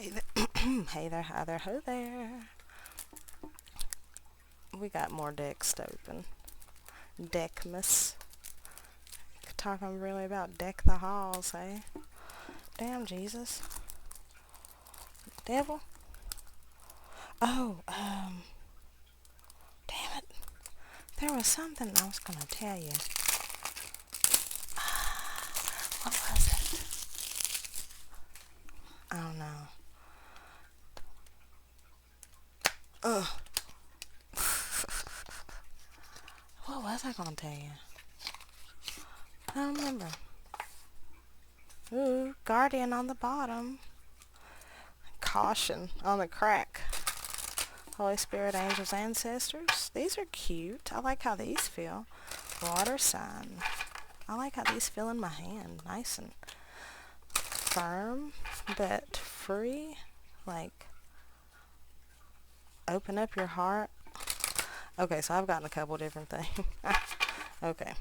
Hey there, hey there, hi there, ho there. We got more decks to open. Deckmas. Talking really about deck the halls, eh? Damn, Jesus. Devil? Oh, damn it. There was something I was gonna tell you. What was it? I don't know. Ugh. What was I gonna tell you? I don't remember. Ooh, Guardian on the bottom. Caution on the crack. Holy Spirit, Angels, Ancestors. These are cute. I like how these feel. Water sign. I like how these feel in my hand. Nice and firm, but free. Like, open up your heart. Okay, so I've gotten a couple different things. Okay.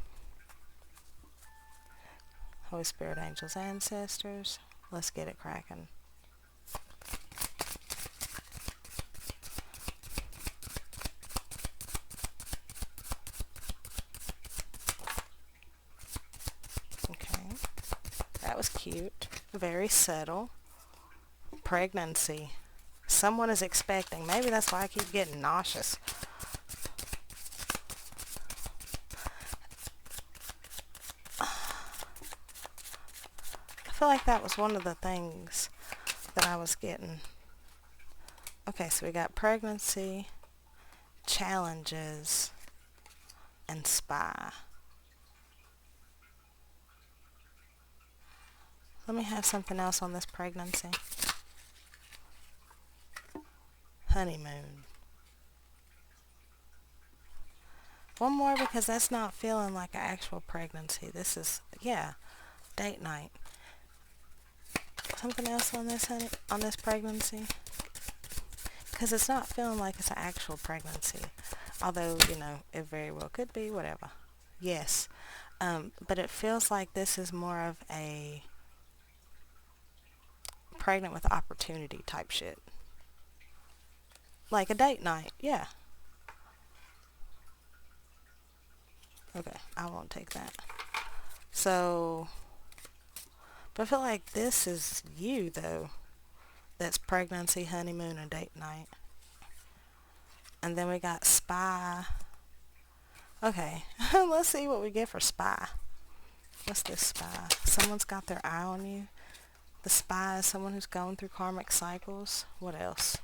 Holy Spirit, Angels, Ancestors. Let's get it cracking. Okay. That was cute. Very subtle. Pregnancy. Someone is expecting. Maybe that's why I keep getting nauseous. I feel like that was one of the things that I was getting. Okay, so we got pregnancy, challenges, and spy. Let me have something else on this pregnancy. Honeymoon. One more because that's not feeling like an actual pregnancy. This is, yeah, date night. Something else on this on this pregnancy? Because it's not feeling like it's an actual pregnancy. Although, it very well could be, whatever. Yes. But it feels like this is more of a pregnant with opportunity type shit. Like a date night, yeah. Okay, I won't take that. So, but I feel like this is you, though. That's pregnancy, honeymoon, and date night. And then we got spy. Okay, let's see what we get for spy. What's this spy? Someone's got their eye on you. The spy is someone who's going through karmic cycles. What else?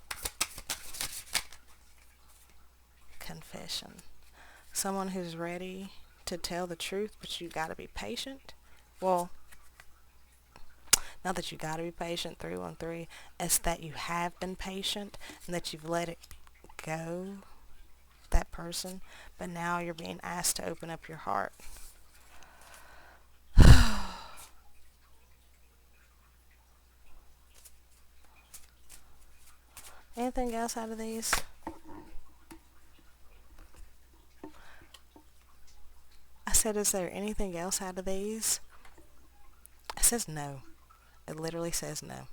Confession. Someone who's ready to tell the truth, but you gotta be patient. Well, not that you gotta be patient, 313. It's that you have been patient and that you've let it go, that person, but now you're being asked to open up your heart. Anything else out of these? I said, is there anything else out of these? It says no. It literally says no.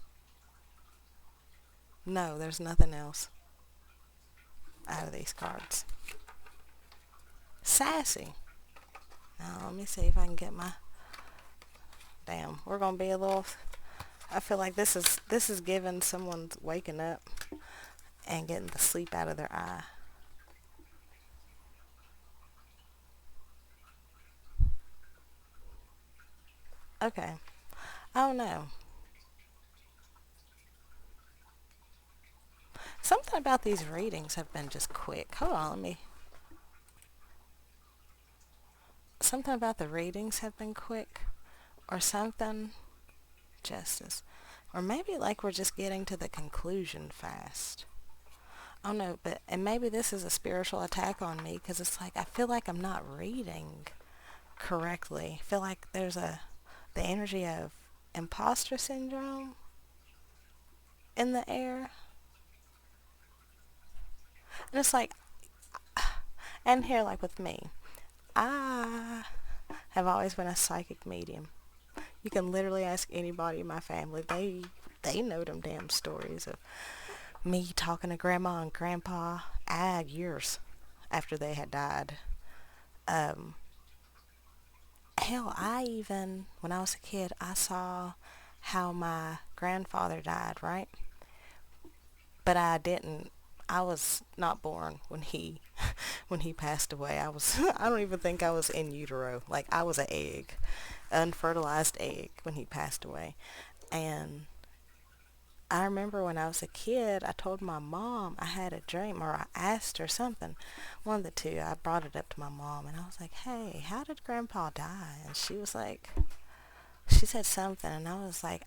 No, there's nothing else out of these cards. Sassy. Now, let me see if I can get my... Damn, we're going to be a little... I feel like this is giving someone's waking up and getting the sleep out of their eye. Okay. I don't know. Something about these readings have been just quick. Hold on, let me... Something about the readings have been quick. Or something. Justice. Or maybe like we're just getting to the conclusion fast. Oh no, and maybe this is a spiritual attack on me because it's like I feel like I'm not reading correctly. I feel like there's the energy of imposter syndrome in the air. And it's like, and here, like with me, I have always been a psychic medium. You can literally ask anybody in my family. They they know them damn stories of me talking to grandma and grandpa years after they had died. Um, Hell, when I was a kid, I saw how my grandfather died, right? But I didn't. I was not born when he when he passed away. I don't even think I was in utero. Like I was an egg, unfertilized egg when he passed away. And I remember when I was a kid, I told my mom I had a dream, or I asked her something. One of the two. I brought it up to my mom, and I was like, "Hey, how did Grandpa die?" And she said something, and I was like,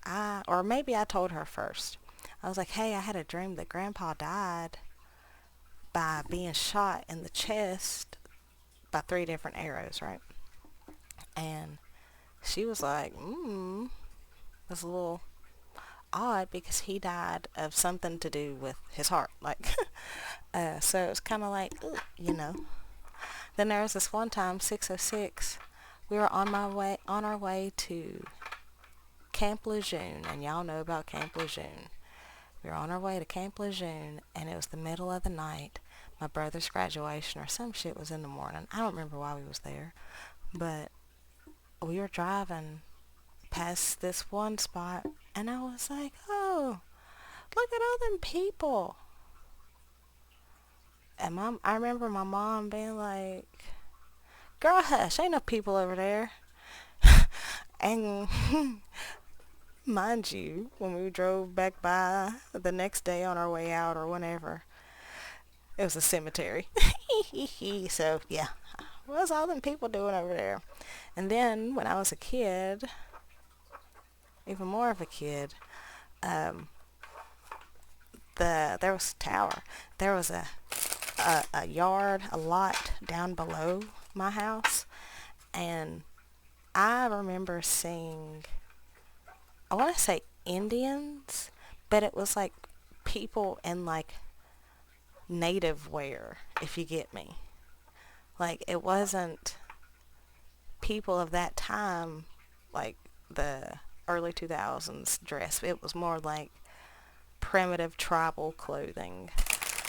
or maybe I told her first. I was like, "Hey, I had a dream that Grandpa died by being shot in the chest by 3 different arrows, right?" And she was like, it was a little odd because he died of something to do with his heart. Like, so it was kind of like, ooh, you know. Then there was this one time, 606, we were on our way to Camp Lejeune, and y'all know about Camp Lejeune. We were on our way to Camp Lejeune, and it was the middle of the night. My brother's graduation or some shit was in the morning. I don't remember why we was there, but we were driving past this one spot, and I was like, oh, look at all them people. And I remember my mom being like, girl, hush, ain't no people over there. And mind you, when we drove back by the next day on our way out or whenever, it was a cemetery. So, yeah, what's all them people doing over there? And then when I was a kid, even more of a kid, there was a tower. There was a yard, a lot down below my house, and I remember seeing, I want to say Indians, but it was like people in like native wear, if you get me. Like it wasn't people of that time, like the early 2000s dress. It was more like primitive tribal clothing.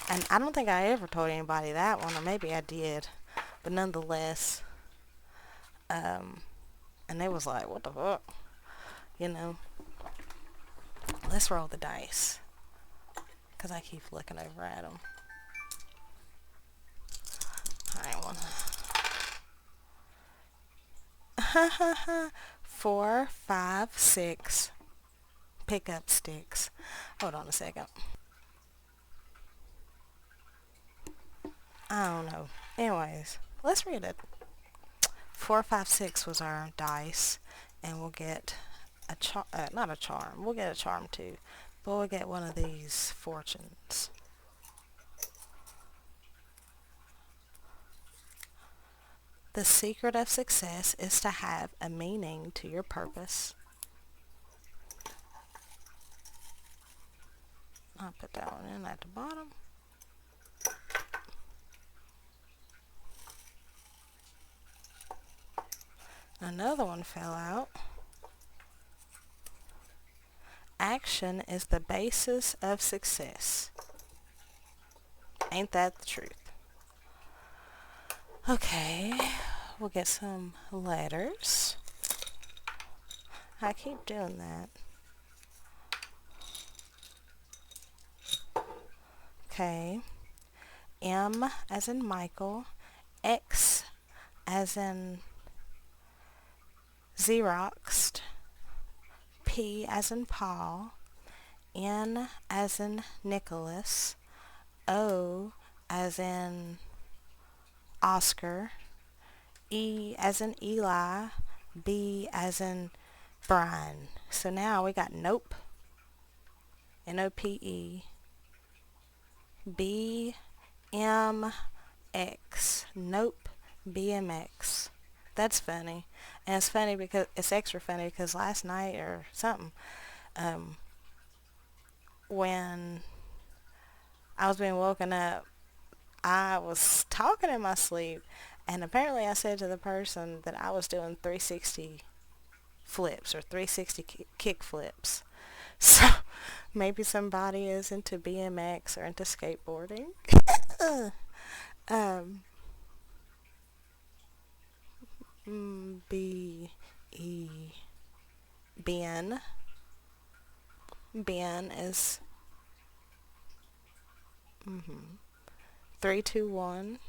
And I don't think I ever told anybody that one, or maybe I did, but nonetheless, and they was like, what the fuck? You know, let's roll the dice, because I keep looking over at them. I want 4, 5, 6 pickup sticks. Hold on a second. I don't know. Anyways, let's read it. 4, 5, 6 was our dice, and we'll get not a charm. We'll get a charm too, but we'll get one of these fortunes. The secret of success is to have a meaning to your purpose. I'll put that one in at the bottom. Another one fell out. Action is the basis of success. Ain't that the truth? Okay, we'll get some letters. I keep doing that. Okay. M as in Michael. X as in Xeroxed. P as in Paul. N as in Nicholas. O as in Oscar. E as in Eli. B as in Brian. So now we got Nope. N-O-P-E. B-M-X. Nope. BMX. That's funny. And it's funny because it's extra funny because last night or something, when I was being woken up, I was talking in my sleep, and apparently I said to the person that I was doing 360 flips or 360 kick flips. So Maybe somebody is into BMX or into skateboarding. um, B E Ben. Ben is 321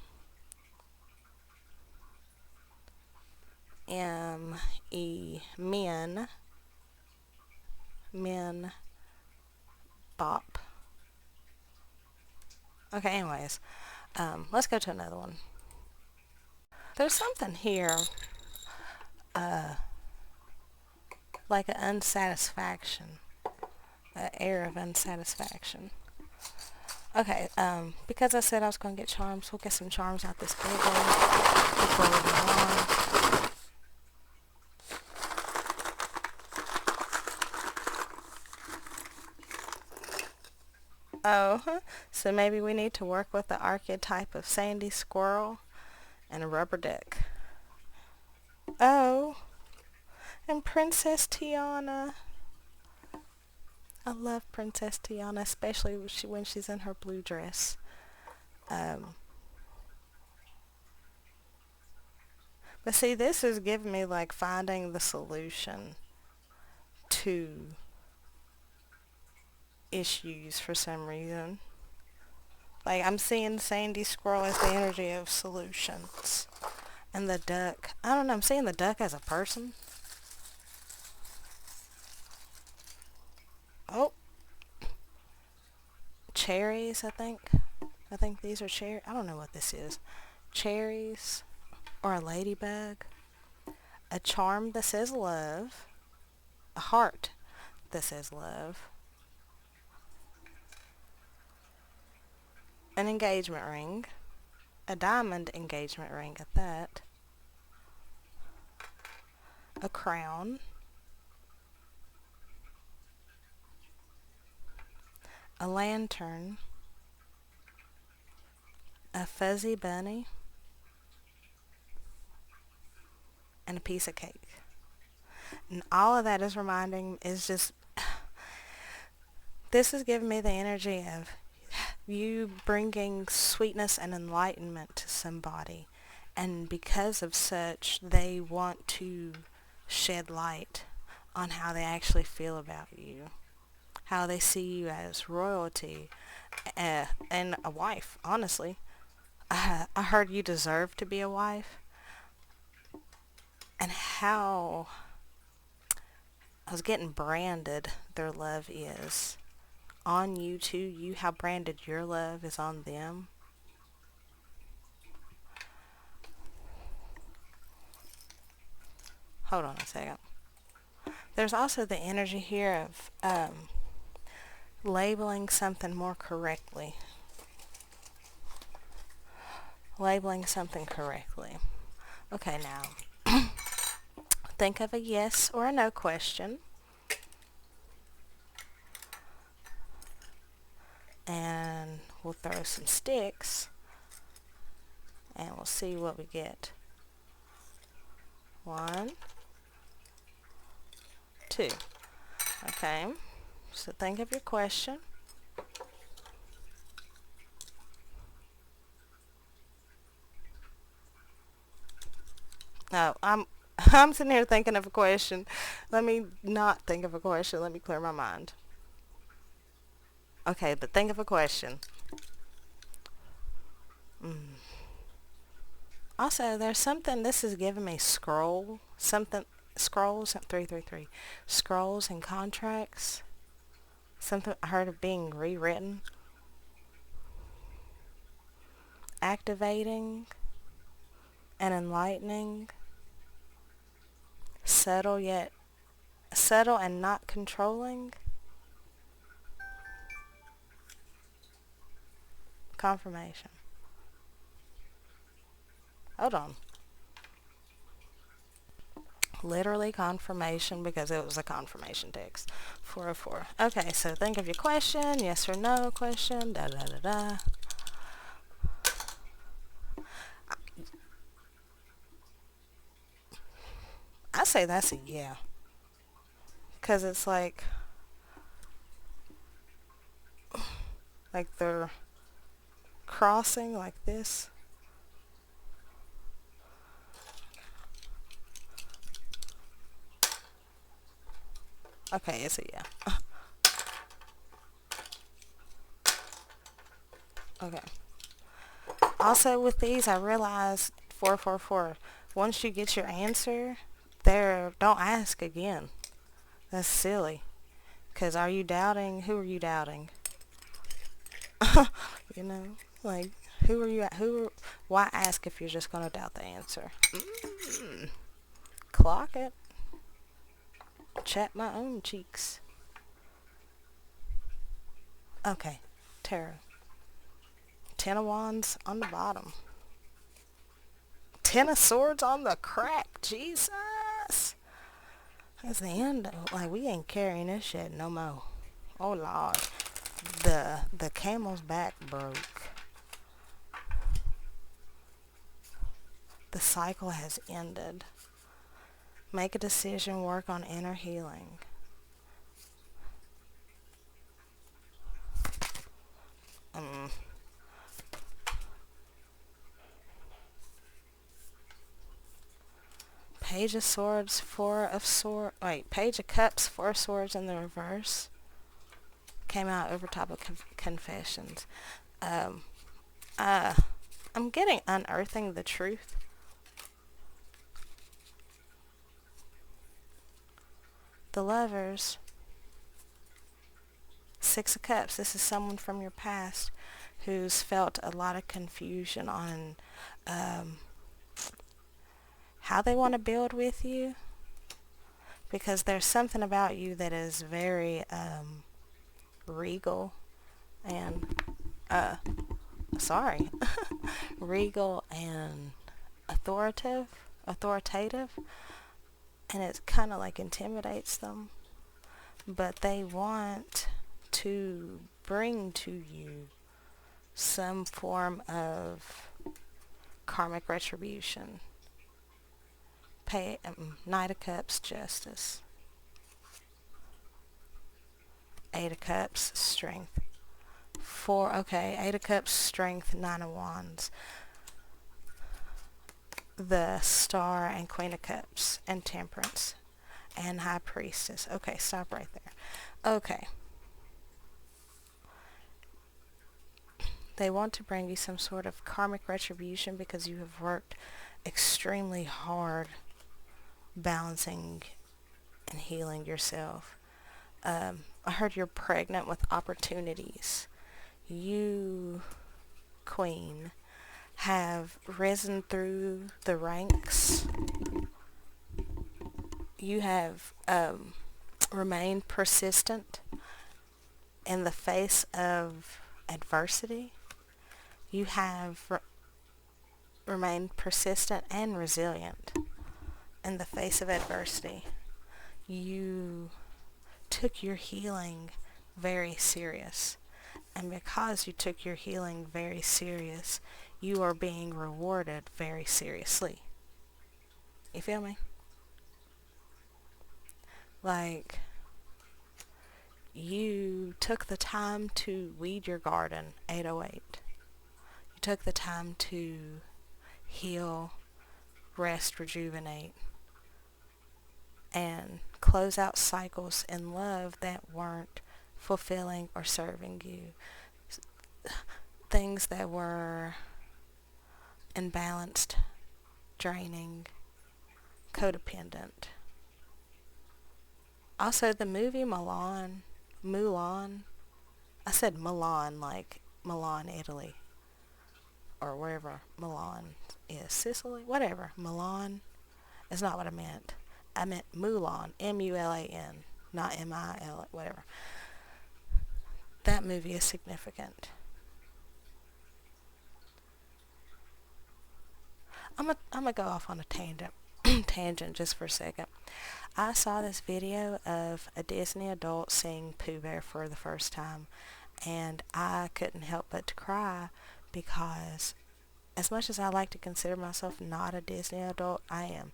Men. Men Bop. Okay, anyways, let's go to another one. There's something here, like an unsatisfaction, an air of unsatisfaction. Okay, because I said I was going to get charms, we'll get some charms out this big one before we move on. Oh, so maybe we need to work with the archetype of Sandy Squirrel and a rubber duck. Oh, and Princess Tiana. I love Princess Tiana, especially when she's in her blue dress. Um, but see, this is giving me like finding the solution to issues for some reason. Like I'm seeing Sandy Squirrel as the energy of solutions. And the duck, I don't know, I'm seeing the duck as a person. Oh, cherries, I think. I think these are cherries. I don't know what this is. Cherries or a ladybug. A charm that says love. A heart that says love. An engagement ring. A diamond engagement ring at that. A crown. A lantern. A fuzzy bunny. And a piece of cake. And all of that is just, this is giving me the energy of you bringing sweetness and enlightenment to somebody. And because of such, they want to shed light on how they actually feel about you. How they see you as royalty and a wife, honestly. I heard you deserve to be a wife. And how I was getting branded their love is on you too. You how branded your love is on them. Hold on a second. There's also the energy here of labeling something more correctly. Labeling something correctly. Okay, now think of a yes or a no question. And we'll throw some sticks and we'll see what we get. 1, 2. Okay, so think of your question. No, I'm sitting here thinking of a question. Let me not think of a question. Let me clear my mind. Okay, but think of a question. Also, there's something, this is giving me scrolls, 333, scrolls and contracts. Something I heard of being rewritten. Activating and enlightening. Subtle and not controlling. Confirmation. Hold on. Literally confirmation because it was a confirmation text. 404. Okay, so think of your question. Yes or no question. Da da da da. I say that's a yeah. Because it's like Like they're crossing like this. Okay, it's a yeah. Okay. Also with these, I realized 444. Once you get your answer, there, don't ask again. That's silly. Cause are you doubting? Who are you doubting? You know, like who are you? Why ask if you're just gonna doubt the answer? Clock it. Chat my own cheeks. Okay, tarot. Ten of Wands on the bottom. Ten of Swords on the crack. Jesus. That's the end. Like, we ain't carrying this shit no more. Oh, Lord. The camel's back broke. The cycle has ended. Make a decision. Work on inner healing. Um, Page of Swords, Four of Swords. Wait, Page of Cups, Four of Swords in the reverse. Came out over top of Confessions. Um, I'm getting Unearthing the Truth. The Lovers. Six of Cups. This is someone from your past who's felt a lot of confusion on how they want to build with you, because there's something about you that is very regal and sorry regal and authoritative, and it kind of like intimidates them, but they want to bring to you some form of karmic retribution. Knight of Cups, Justice. Eight of Cups, Strength. Eight of Cups, Strength, Nine of Wands. The Star and Queen of Cups, and Temperance, and High Priestess. Okay, stop right there. Okay. They want to bring you some sort of karmic retribution because you have worked extremely hard balancing and healing yourself. I heard you're pregnant with opportunities. You, Queen, have risen through the ranks. You have remained persistent in the face of adversity. You have remained persistent and resilient in the face of adversity. You took your healing very serious. And because you took your healing very serious, you are being rewarded very seriously. You feel me? Like, you took the time to weed your garden, 808. You took the time to heal, rest, rejuvenate, and close out cycles in love that weren't fulfilling or serving you. Things that were imbalanced, draining, codependent. Also, the movie Mulan, I said Milan like Milan, Italy, or wherever Milan is, Sicily, whatever. Milan is not what I meant. I meant Mulan, Mulan, not Mil, whatever. That movie is significant. I'm gonna go off on a tangent just for a second. I saw this video of a Disney adult seeing Pooh Bear for the first time, and I couldn't help but to cry, because as much as I like to consider myself not a Disney adult, I am.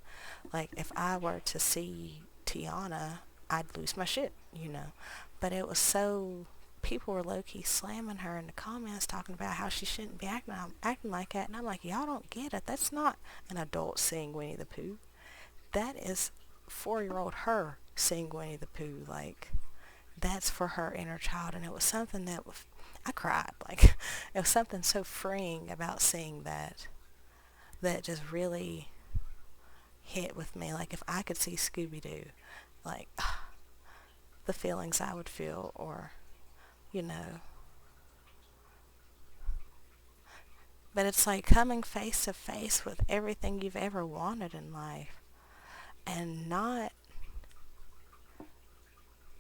Like, if I were to see Tiana, I'd lose my shit, you know. But it was so people were low-key slamming her in the comments talking about how she shouldn't be acting like that. And I'm like, y'all don't get it. That's not an adult seeing Winnie the Pooh. That is 4-year-old her seeing Winnie the Pooh. Like, that's for her inner child. And it was something that I cried. Like, it was something so freeing about seeing that just really hit with me. Like, if I could see Scooby-Doo, like, the feelings I would feel, or, you know. But it's like coming face to face with everything you've ever wanted in life and not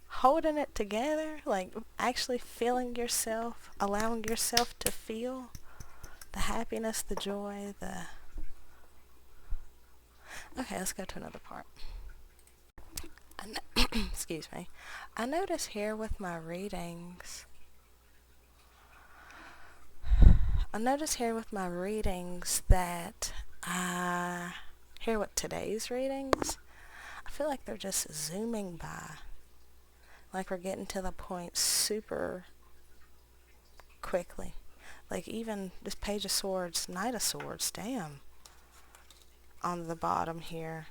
holding it together, like actually feeling yourself, allowing yourself to feel the happiness, the joy, Okay, let's go to another part. Excuse me. I notice here with my readings, that here with today's readings, I feel like they're just zooming by. Like we're getting to the point super quickly. Like even this Page of Swords, Knight of Swords, damn. On the bottom here.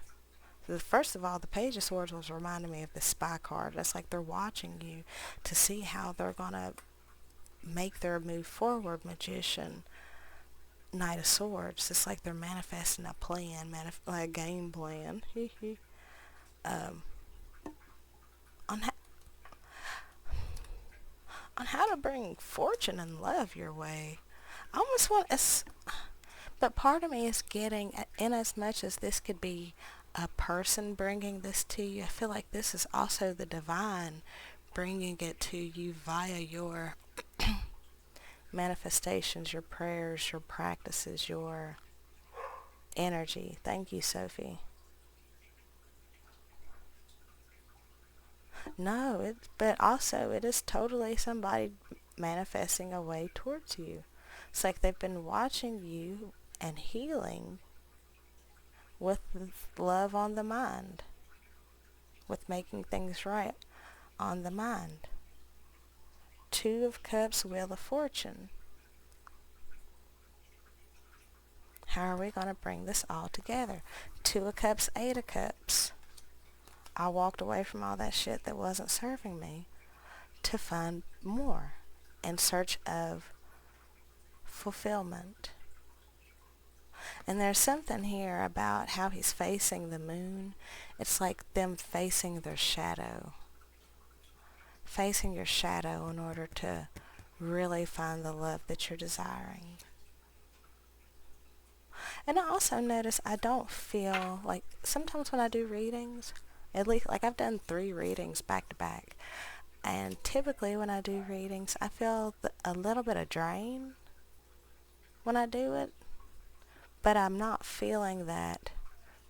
First of all, the Page of Swords was reminding me of the spy card. It's like they're watching you to see how they're going to make their move forward. Magician, Knight of Swords. It's like they're manifesting a plan, like a game plan. On how to bring fortune and love your way. I almost want but part of me is getting, in as much as this could be a person bringing this to you, I feel like this is also the divine bringing it to you via your manifestations, your prayers, your practices, your energy. Thank you, Sophie. No, but also it is totally somebody manifesting a way towards you. It's like they've been watching you and healing with love on the mind, with making things right on the mind. 2 of Cups, Wheel of Fortune. How are we going to bring this all together? 2 of Cups, 8 of Cups. I walked away from all that shit that wasn't serving me to find more in search of fulfillment. And there's something here about how he's facing the moon. It's like them facing their shadow. Facing your shadow in order to really find the love that you're desiring. And I also notice I don't feel like, sometimes when I do readings, at least like I've done 3 readings back to back, and typically when I do readings I feel a little bit of drain when I do it, but I'm not feeling that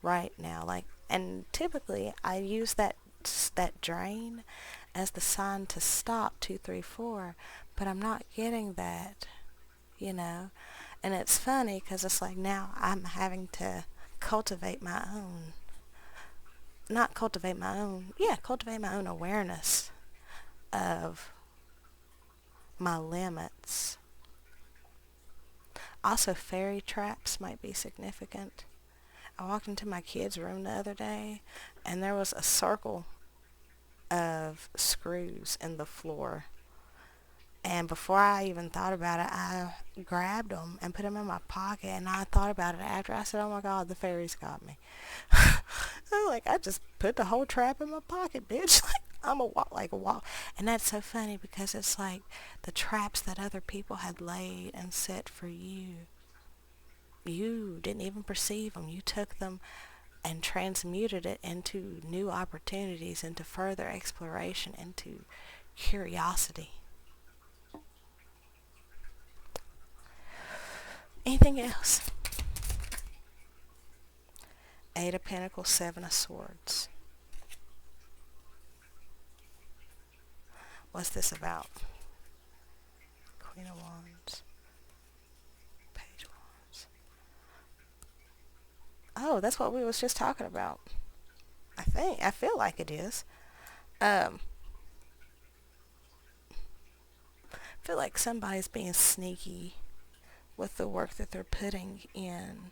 right now. Like, and typically I use that drain as the sign to stop 2, 3, 4, but I'm not getting that, you know. And it's funny because it's like now I'm having to cultivate my own cultivate my own awareness of my limits. Also, fairy traps might be significant. I walked into my kids' room the other day and there was a circle of screws in the floor. And before I even thought about it, I grabbed them and put them in my pocket. And I thought about it after. I said, oh my God, the fairies got me. I just put the whole trap in my pocket, bitch. I'm a walk. And that's so funny because it's like the traps that other people had laid and set for you. You didn't even perceive them. You took them and transmuted it into new opportunities, into further exploration, into curiosity. Anything else? 8 of Pentacles, 7 of Swords. What's this about? Queen of Wands. Page of Wands. Oh, that's what we was just talking about. I feel like it is. feel like somebody's being sneaky with the work that they're putting in.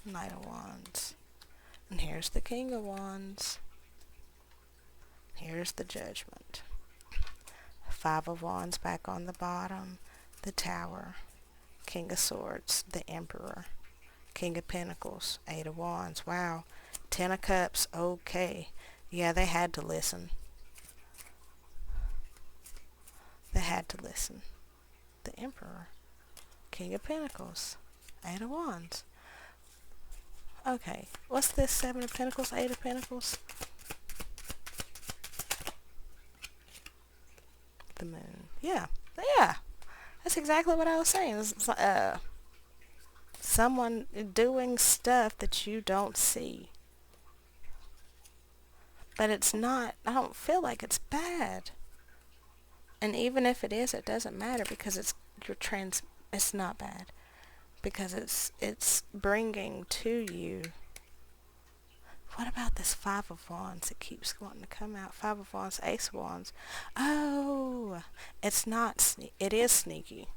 Knight of Wands. And here's the King of Wands. Here's the Judgment. Five of Wands back on the bottom. The Tower. King of Swords. The Emperor. King of Pentacles. Eight of Wands. Wow. Ten of Cups. Okay. Yeah, they had to listen. They had to listen. The Emperor. King of Pentacles. Eight of Wands. Okay. What's this? Seven of Pentacles? Eight of Pentacles? The Moon. Yeah. Yeah. That's exactly what I was saying. It's, someone doing stuff that you don't see. But it's not, I don't feel like it's bad. And even if it is, it doesn't matter because it's it's not bad. Because it's bringing to you. What about this Five of Wands? It keeps wanting to come out. Five of Wands, Ace of Wands. Oh, it's not, it is sneaky.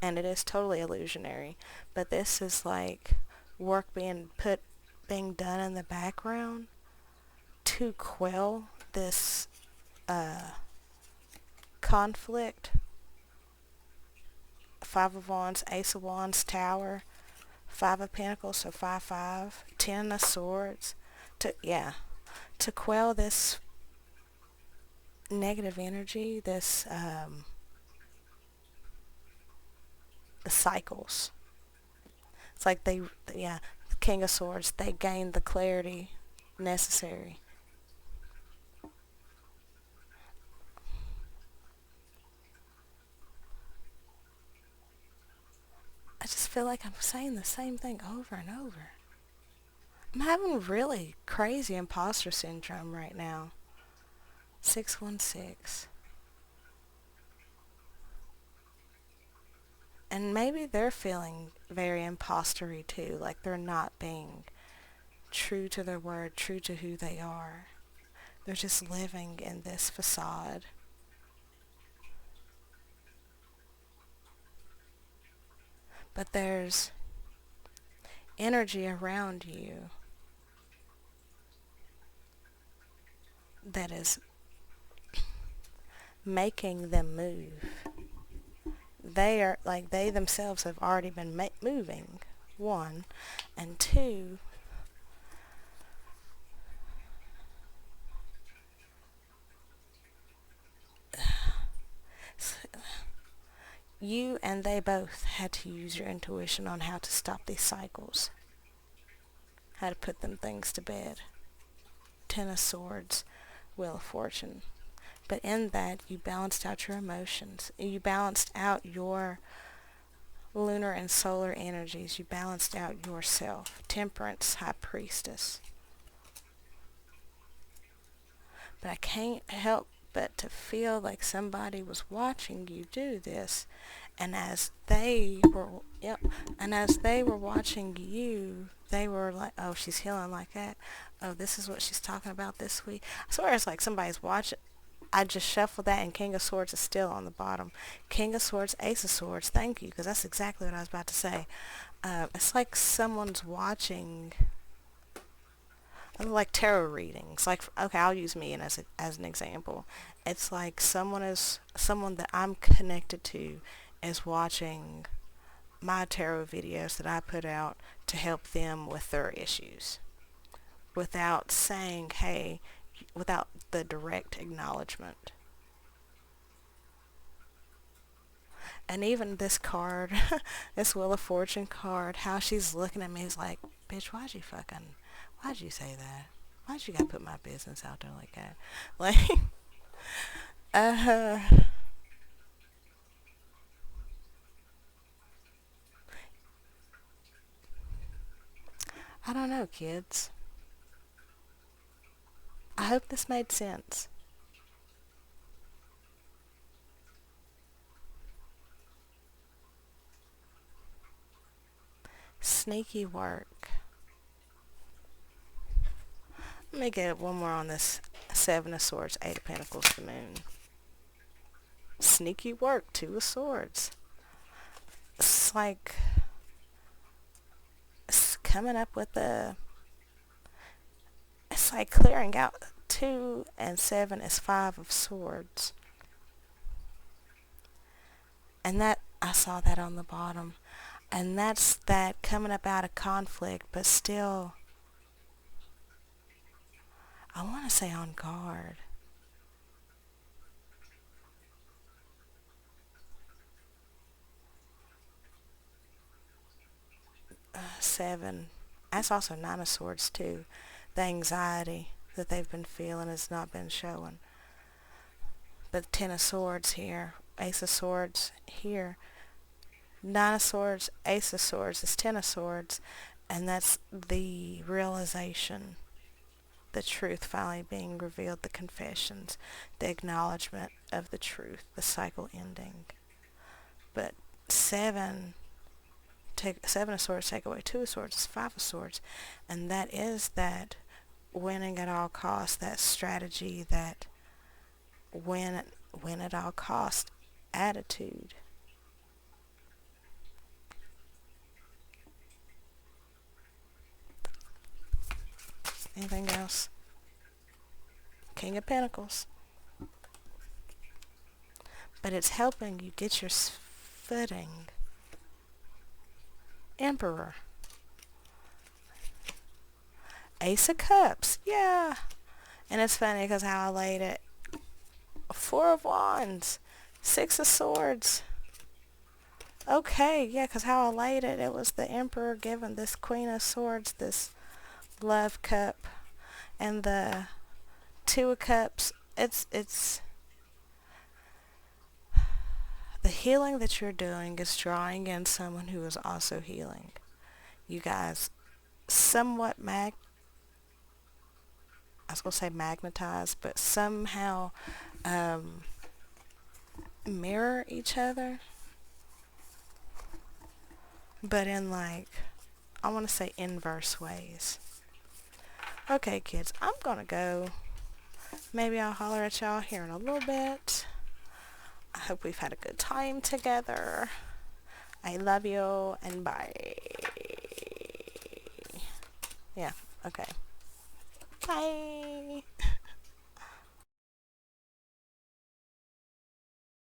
And it is totally illusionary. But this is like work being done in the background to quell this conflict. Five of Wands, Ace of Wands, Tower, Five of Pentacles, so 5-5, Ten of Swords, to quell this negative energy, this the cycles. It's like the King of Swords, they gain the clarity necessary. I just feel like I'm saying the same thing over and over. I'm having really crazy imposter syndrome right now. 616. And maybe they're feeling very impostery too, like they're not being true to their word, true to who they are. They're just living in this facade. But there's energy around you that is making them move. They themselves have already been moving, one, and two, you and they both had to use your intuition on how to stop these cycles, how to put them things to bed. Ten of Swords, Wheel of Fortune. But in that, you balanced out your emotions. You balanced out your lunar and solar energies. You balanced out yourself. Temperance, High Priestess. But I can't help but to feel like somebody was watching you do this. And as they were watching you, they were like, oh, she's healing like that. Oh, this is what she's talking about this week. I swear it's like somebody's watching. I just shuffled that and King of Swords is still on the bottom. King of Swords, Ace of Swords, thank you, because that's exactly what I was about to say. It's like someone's watching, like tarot readings. Like, okay, I'll use me as an example. It's like someone that I'm connected to is watching my tarot videos that I put out to help them with their issues. Without saying, hey, without the direct acknowledgement. And even this card, this Wheel of Fortune card, how she's looking at me is like, bitch, why'd you say that? Why'd you gotta put my business out there like that? Like, I don't know, kids. I hope this made sense. Sneaky work. Let me get one more on this Seven of Swords, Eight of Pentacles, the Moon. Sneaky work, Two of Swords. It's like it's coming up with it's like clearing out. 2 and 7 is Five of Swords. And that, I saw that on the bottom. And that's that coming up out of conflict, but still, I want to say on guard. Seven. That's also Nine of Swords too. The anxiety that they've been feeling has not been showing. But Ten of Swords here. Ace of Swords here. Nine of Swords, Ace of Swords is Ten of Swords. And that's the realization. The truth finally being revealed. The confessions. The acknowledgement of the truth. The cycle ending. But Seven of Swords take away Two of Swords is Five of Swords, and that is that winning at all costs, that strategy, that win at all cost attitude. Anything else? King of Pentacles. But it's helping you get your footing. Emperor. Ace of Cups. Yeah. And it's funny because how I laid it. Four of Wands. Six of Swords. Okay, yeah, because how I laid it, it was the Emperor giving this Queen of Swords this love cup. And the Two of Cups, it's the healing that you're doing is drawing in someone who is also healing. You guys somewhat I was going to say magnetized, but somehow mirror each other. But in like, I want to say inverse ways. Okay, kids, I'm going to go. Maybe I'll holler at y'all here in a little bit. I hope we've had a good time together. I love you, and bye. Yeah, okay. Bye.